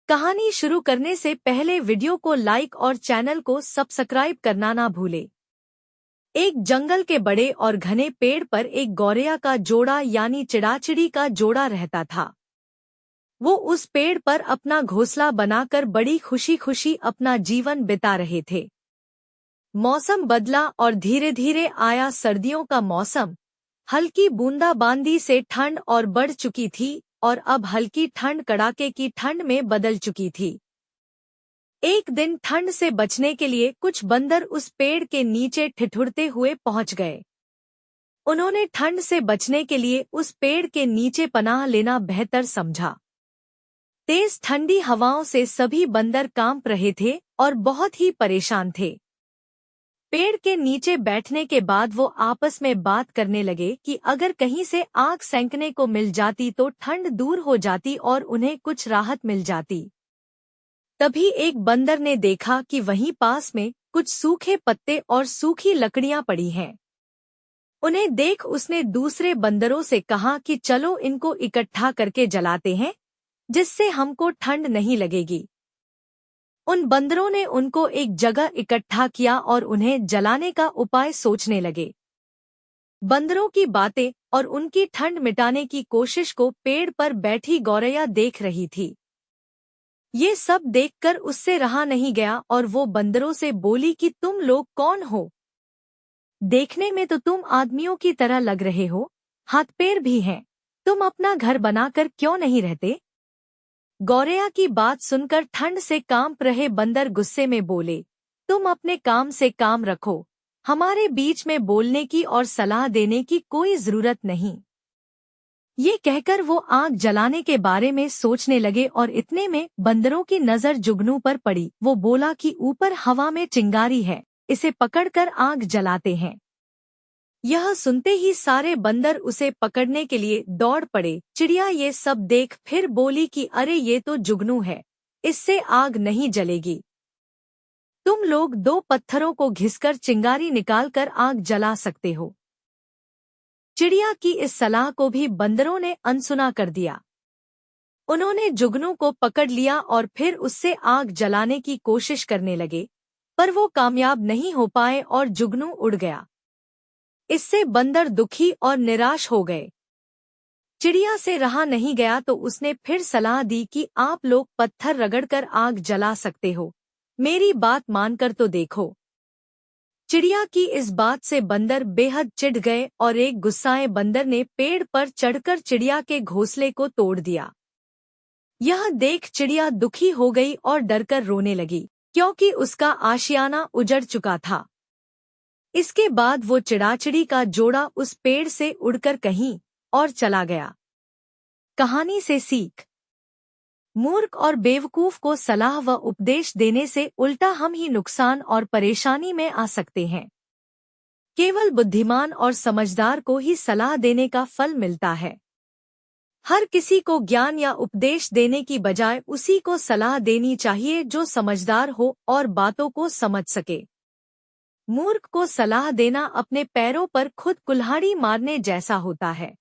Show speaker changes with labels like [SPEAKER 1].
[SPEAKER 1] कहानी शुरू करने से पहले वीडियो को लाइक और चैनल को सब्सक्राइब करना ना भूले। एक जंगल के बड़े और घने पेड़ पर एक गौरैया का जोड़ा यानी चिड़ाचिड़ी का जोड़ा रहता था। वो उस पेड़ पर अपना घोंसला बनाकर बड़ी खुशी खुशी अपना जीवन बिता रहे थे। मौसम बदला और धीरे धीरे आया सर्दियों का मौसम। हल्की बूंदाबांदी से ठंड और बढ़ चुकी थी और अब हल्की ठंड कड़ाके की ठंड में बदल चुकी थी। एक दिन ठंड से बचने के लिए कुछ बंदर उस पेड़ के नीचे ठिठुरते हुए पहुंच गए। उन्होंने ठंड से बचने के लिए उस पेड़ के नीचे पनाह लेना बेहतर समझा। तेज ठंडी हवाओं से सभी बंदर कांप रहे थे और बहुत ही परेशान थे। पेड़ के नीचे बैठने के बाद वो आपस में बात करने लगे कि अगर कहीं से आग सेंकने को मिल जाती तो ठंड दूर हो जाती और उन्हें कुछ राहत मिल जाती। तभी एक बंदर ने देखा कि वहीं पास में कुछ सूखे पत्ते और सूखी लकड़ियां पड़ी हैं। उन्हें देख उसने दूसरे बंदरों से कहा कि चलो इनको इकट्ठा करके जलाते हैं, जिससे हमको ठंड नहीं लगेगी। उन बंदरों ने उनको एक जगह इकट्ठा किया और उन्हें जलाने का उपाय सोचने लगे। बंदरों की बातें और उनकी ठंड मिटाने की कोशिश को पेड़ पर बैठी गौरैया देख रही थी। ये सब देखकर उससे रहा नहीं गया और वो बंदरों से बोली कि तुम लोग कौन हो? देखने में तो तुम आदमियों की तरह लग रहे हो, हाथ पैर भी हैं। तुम अपना घर बनाकर क्यों नहीं रहते? गौरैया की बात सुनकर ठंड से कांप रहे बंदर गुस्से में बोले, तुम अपने काम से काम रखो, हमारे बीच में बोलने की और सलाह देने की कोई जरूरत नहीं। ये कहकर वो आग जलाने के बारे में सोचने लगे और इतने में बंदरों की नजर जुगनू पर पड़ी। वो बोला कि ऊपर हवा में चिंगारी है, इसे पकड़कर आग जलाते हैं। यह सुनते ही सारे बंदर उसे पकड़ने के लिए दौड़ पड़े। चिड़िया ये सब देख फिर बोली कि अरे ये तो जुगनू है, इससे आग नहीं जलेगी। तुम लोग 2 पत्थरों को घिसकर चिंगारी निकालकर आग जला सकते हो। चिड़िया की इस सलाह को भी बंदरों ने अनसुना कर दिया। उन्होंने जुगनू को पकड़ लिया और फिर उससे आग जलाने की कोशिश करने लगे, पर वो कामयाब नहीं हो पाए और जुगनू उड़ गया। इससे बंदर दुखी और निराश हो गए। चिड़िया से रहा नहीं गया तो उसने फिर सलाह दी कि आप लोग पत्थर रगड़कर आग जला सकते हो, मेरी बात मानकर तो देखो। चिड़िया की इस बात से बंदर बेहद चिढ़ गए और एक गुस्साए बंदर ने पेड़ पर चढ़कर चिड़िया के घोंसले को तोड़ दिया। यह देख चिड़िया दुखी हो गई और डरकर रोने लगी, क्योंकि उसका आशियाना उजड़ चुका था। इसके बाद वो चिड़ाचिड़ी का जोड़ा उस पेड़ से उड़कर कहीं और चला गया। कहानी से सीख। मूर्ख और बेवकूफ को सलाह व उपदेश देने से उल्टा हम ही नुकसान और परेशानी में आ सकते हैं। केवल बुद्धिमान और समझदार को ही सलाह देने का फल मिलता है। हर किसी को ज्ञान या उपदेश देने की बजाय उसी को सलाह देनी चाहिए जो समझदार हो और बातों को समझ सके। मूर्ख को सलाह देना अपने पैरों पर खुद कुल्हाड़ी मारने जैसा होता है।